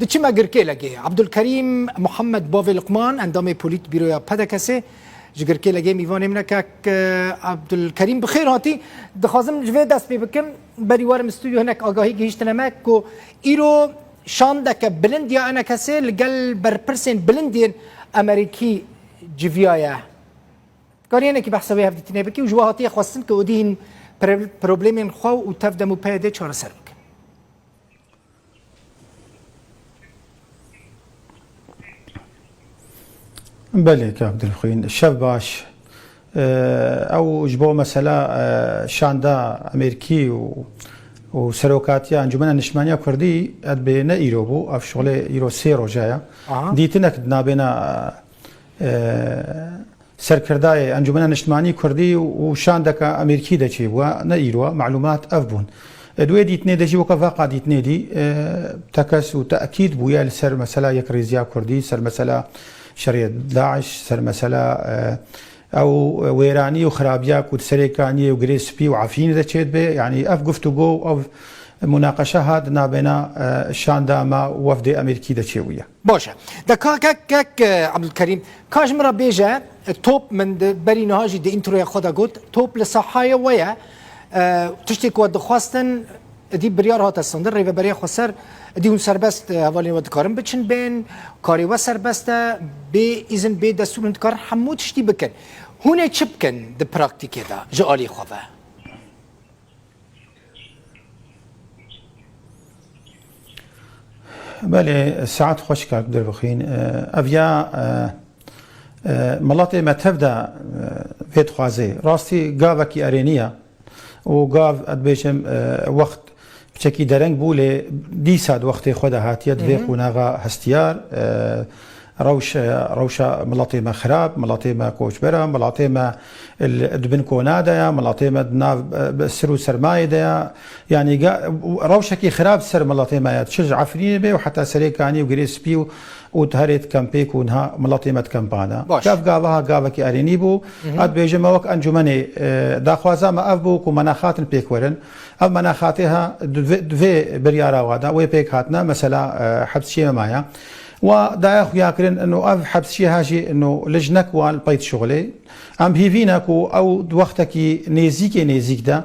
دچما گرکه لگه عبدالکریم محمد باوی لقمان اندام پولیت بیرویا پدکسه جگرکه لگه میوانم نکک عبدالکریم بخیر هاتی دخوازم جوه دست بی بکم بریوارم استودیو هنک آگاهی گهیشتنمک که ایرو شاندک بلند یا انا کسه لگل برپرسین بلندین امریکی جویایه کاریانه که بحثا به هفته بکی و جواهاتی خواستن که ودین پروبلمین خواو و تفدمو پیده چهار سر بکن بله كابد الخوين الشاب باش او جبو مثلا شاندا امريكي وسروكاتيا انجمنا نشمانيا كردي اد بين ايروبو اف شغل ايرو سيرو جايا ديتنك نابنا سركرداي انجمنا نشماني كردي وشاندك امريكي دشي و ايرو معلومات افبون دوي ديتني دجي وكفاقا ديتني دي تكس وتاكيد بويا لسر مثلا يكريزيا كردي سر مثلا شريعة داعش سر مثلا او ويراني وخرابياك وتسريكاني وجريسبي وعافين اذا تشيد به يعني اف گفتگو او مناقشه هاد نابنا شانداما وفد امريكي دتشويه باشه دا كاك عبد الكريم كاج مرة بيجا توب من بري نهاجي دي انترو خدا قلت توب لصحايا ويا تشتكي ود خواستن دي بريار هات الصندر ريفا بريا خسر دي هون سربست اولين ود كارم بچن بين كاري و سربست بي اذن بي دستور انت كار حمود شتي بكن هون تشبكن د براكتيك دا جالي خوفا بله ساعات خوش كار بدر بخين افيا ملاطي ما تبدا فيت خوازي راستي غافكي ارينيا وقاف ادبيشم وقت بشكل درنگ بوله دي ساد وقت خدا هاتيه دفيق وناغا هستيار روشا ملاطي ما خراب ملاطي ما كوشبرا ملاطي ما الدبن كونادا ملاطي ما دناف سرو سرماي دا يعني روشا كي خراب سر ملاطي ما تشجع عفرين به وحتى سريكاني وجريس بيو وتهريت كامبيك ونها ملاطي ما كامبانا كاف قاوها كي اريني بو اد بيجما وك انجمني داخوازا ما افبو كمناخات بيكورن او مناخاتها دفي بريارا وادا وي بيك هاتنا مثلا حبس شي مايا ودايخ ياكرن انه اف حبس شي هاجي انه لجنك والبيت شغلي ام هيفينكو او وقتك نيزيك دا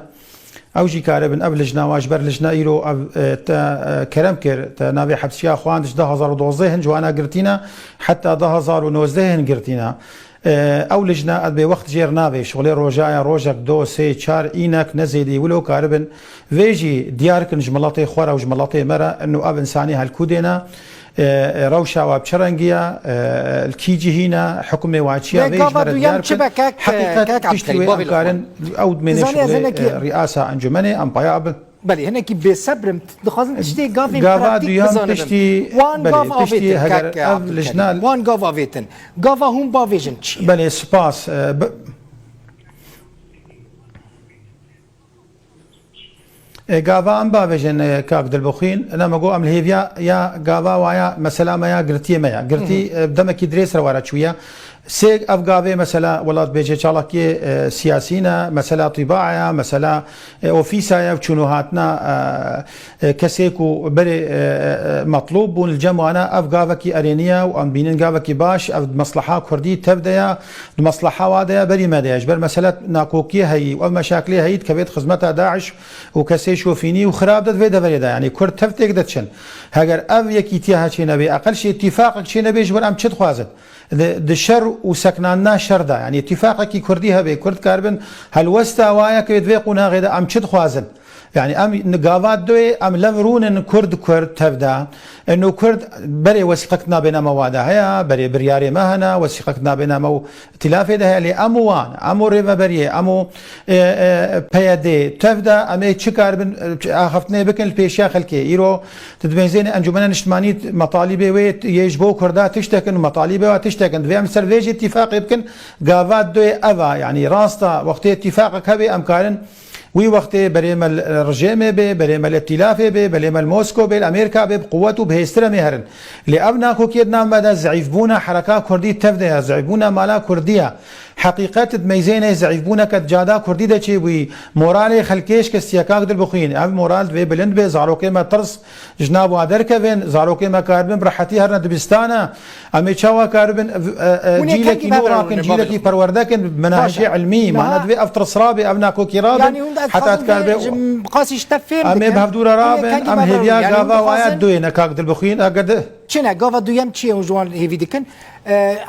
او جي كاربن اب لجنا واجبر لجنا ايرو تا كرم كر تا نابي حبسيا خواندش 2012 جوانا قرتينا حتى 2019 قرتينا او لجنا اد بوقت جير نابي شغلي روجايا روجك دو سي چار اينك نزيدي ولو كاربن فيجي ديارك جملاتي خورا وجملاتي مرا انه اب انساني هالكودينا روشا وابشرنجيا الكيجي هنا حكمه واتشيا بيش مرد حقيقة تشتوي أمكارن أو من رئاسة أنجمني أمبايا بله هنا كي بسبرم دخازن تشتي قافي قافا دويام تشتي وان قافا تشتي هجر أف لجنال وان قافا فيتن قافا هم بافيجن بله سباس قافا ام بافيجن كاك دلبخين انا ما قو ام الهيفيا يا قافا ويا مثلا ما يا قرتي ما يا قرتي بدمك دريس روارا شويه سيق افقافي مثلا ولات بيجي شالكي سياسينا مثلا طباعه مثلا اوفيسايا وشنوهاتنا كسيكو بري مطلوب بون الجمعنا افقافكي ارينيا وام بينن قافكي باش اف مصلحه كردي تبدا المصلحه واديا بري ما دياش بل مساله ناقوكي هي ومشاكل هي كبيت خدمتها داعش وكسي شوفيني وخراب دد فيدا بريدا يعني كرد تفتك دتشن هاجر اف يكيتيها شي نبي اقل شيء اتفاقك شي نبي جبر ام تشد خوازت الشر وسكنانا شر دا يعني اتفاقك كرديها بي كرد كاربن هل وستا وايا كيدفيقونا غيدا ام تشد خوازن يعني ام نقافات دوي ام لمرون كرد تبدا انه كرد بري وثيقتنا بين موادا هيا بري برياري مهنا وثيقتنا بين مو تلافي ده اللي اموان امو ريفا بري امو بيادي تبدا ام تشكار بن اخفتني بكن البيشا خلكي يرو تدبنزين انجمنا نشماني مطالبه وي يجبو كردا تشتكن مطالبه وتشتكن في امسر فيجي اتفاق يمكن قافات دوي افا يعني راستا وقت اتفاقك هبي امكارن وي وقت بريم الرجيمه به بريم الائتلاف به بريم الموسكو به الامريكا به بقوته بهستر مهرن لابنا كو كيدنا مدى ضعيف بونا حركه كردي تفدى ضعيف بونا مالا كرديه حقیقت میزینه ضعیف بونه که جادا کردی ده چی بوی مورال خلکیش که سیاکاک دل بخوین اف مورال دوی بلند به زاروکه ما ترس جناب وادر کبن زاروکه ما کاربن برحتی هر ندبستانه امی چوا کاربن جیل کی نوراکن جیل کی پرورده کن مناهج علمی ما ندوی افتر صرابه ابنا کوکی رابن حتی کاربن قاسیش تفهم امی بهدور رابن ام هدیا گاوا وایت دوی نکاک دل بخوین اگر چنه گاوا دویم چیه وجوان هیوی دکن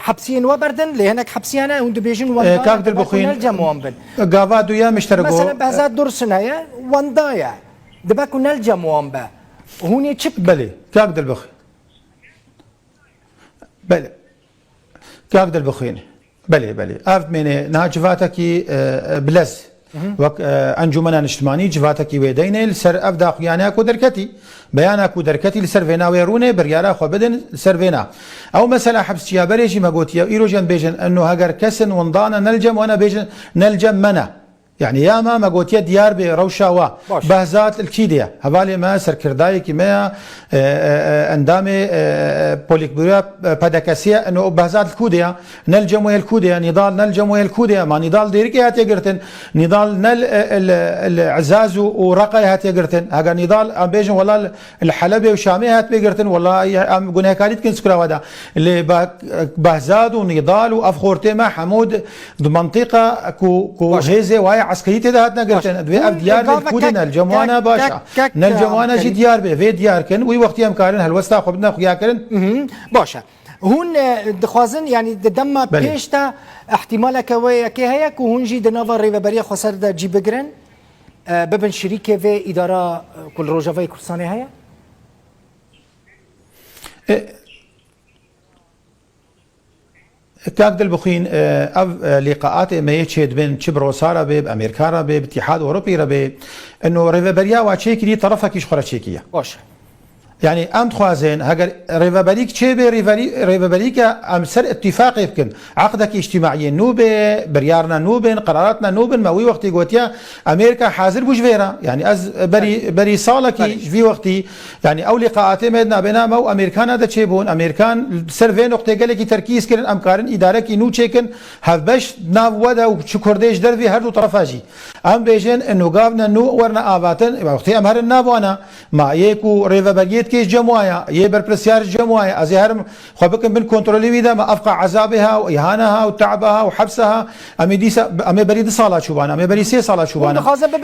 حبسين وبردن لهناك حبسيانا وند بيجن وندا كاك دل بخين الجموم بن غافا دويا مشتركو مثلا بهذا درسنايا وندايا دباكو الجموم با هوني تشك بلي كاك دل بخين بلي كاك دل بخين بلي افت من ناجفاتكي بلز وك انجمنا اجتماعي جفاتكي ويدين لسر افدا خيانا كو دركتي بيانا كو دركتي لسر فينا ويرونه بريارا خو بدن لسر فينا او مثلا حبس يا بريجي ما قلت يا ايروجن بيجن انه هاجر كسن ونضانا نلجم وانا بيجن نلجم منا يعني يا ما قلت يا ديار بروشا وا بهزات الكيديا هبالي ما سر كرداي كيما اندامي بوليكبوريا بادكاسيا انه بهزات الكوديا نلجم ويا الكوديا نضال نلجم ويا الكوديا ما نضال ديركي هاتي قرتن نضال نل العزاز ورقي هاتي قرتن هاجا نضال ام بيجن والله الحلبي وشامي هات بيقرتن والله ام قناه كاليت كن سكرا ودا اللي بهزاد ونضال وافخورتي ما حمود منطقه كو هيزي واي عسكريتي ده هاتنا قلتن ادوي اف ديار الكودنا الجموانا باشا نلجموانا جي ديار به في ديار كن وي وقت يم كارن هالوستا خبنا خويا كرن باشا هون دخوازن يعني دم بيشتا احتمال كوي كي هيك وهون جي دنافر ريبريا خسر دا جي بجرن ببن شريكه في اداره كل روجافي كرساني هيا كاك دل بخين اف لقاءات ما يتشهد بين تشبرو سارا بامريكا ربي باتحاد اوروبي ربي انه ريفابريا واتشيكي دي طرفك يشخر تشيكيه باش يعني ام تخوازين هاجر ريفابريك تشيبي ريفابريك ام سر اتفاق يمكن عقدك اجتماعي نوبه بريارنا نوبن قراراتنا نوبن ما وي وقتي قوتيا امريكا حاضر بوجفيرا يعني از بري صالكي في وقتي يعني او لقاءات مدنا بينا مو امريكان دا تشيبون امريكان سيرفي نقطه قال لك تركيز كرن امكارن اداره كي نو تشيكن هبش ناف ودا وشكرديش درفي هردو طرفاجي ام بيجن انه قابنا نو ورنا اباتن وقتي امهر النابوانا ما يكو ريفابريت كيش جموايا يبر برسيار جموايا ازهرم خو بكن بن كنترولي ويدا ما افقع عذابها واهانها وتعبها وحبسها امي ديسا امي بريد صاله شوبانا امي بري سي صاله شوبانا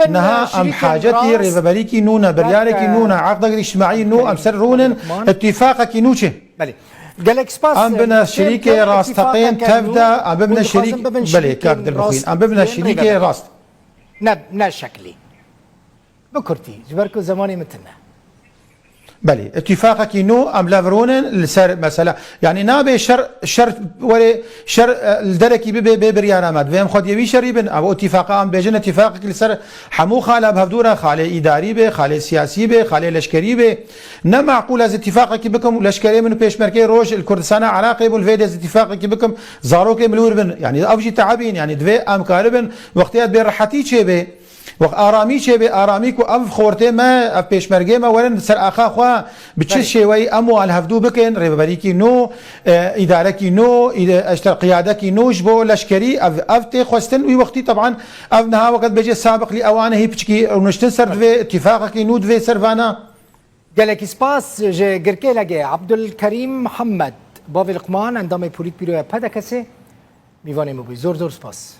نها ام حاجتي ريفابريكي نونا برياركي نونا عقدك الاجتماعي نو ام سرونن اتفاقك نوچه بلي جالكس باس ام بنا شريكه راستقين تبدا ام بنا شريك بلي كاك دل بخين ام بنا شريكه راست نب شكلي بكرتي جبركو زماني متنا بلي اتفاقك نو ام لافرونن لسر مثلا يعني نابي شر ولا شر الدركي ببريانا ماد فهم خد يبي شريبن او اتفاق ام بيجن اتفاقك لسر حمو خاله بهدوره خاله اداري به خاله سياسي به خاله لشكري به نا معقول از اتفاقك بكم لشكري منو بيش مركي روج الكردستان عراقي بالفيد از اتفاقك بكم زاروك ملور بن يعني اوجي تعبين يعني دوي ام كاربن وقتيات برحتي تشبه وقت آرامی چه به آرامی کو اف خورته ما اف پیشمرگه ما ورن سر آخا خوا بچه شوی اموال هفدو بکن ریبری کی نو اداره کی نو اشتر قیاده کی نوش بو لشکری اف تی خواستن وی وقتی طبعا اف نها وقت بجي سابق لی اوانه هی بچکی ونشتن سر دوی اتفاق کی نو دوی سروانا قالك سباس جركي لقي عبد الكريم محمد بافي لقمان اندام بوليت بيرو پدکسه میوانه مبوی زور سپاس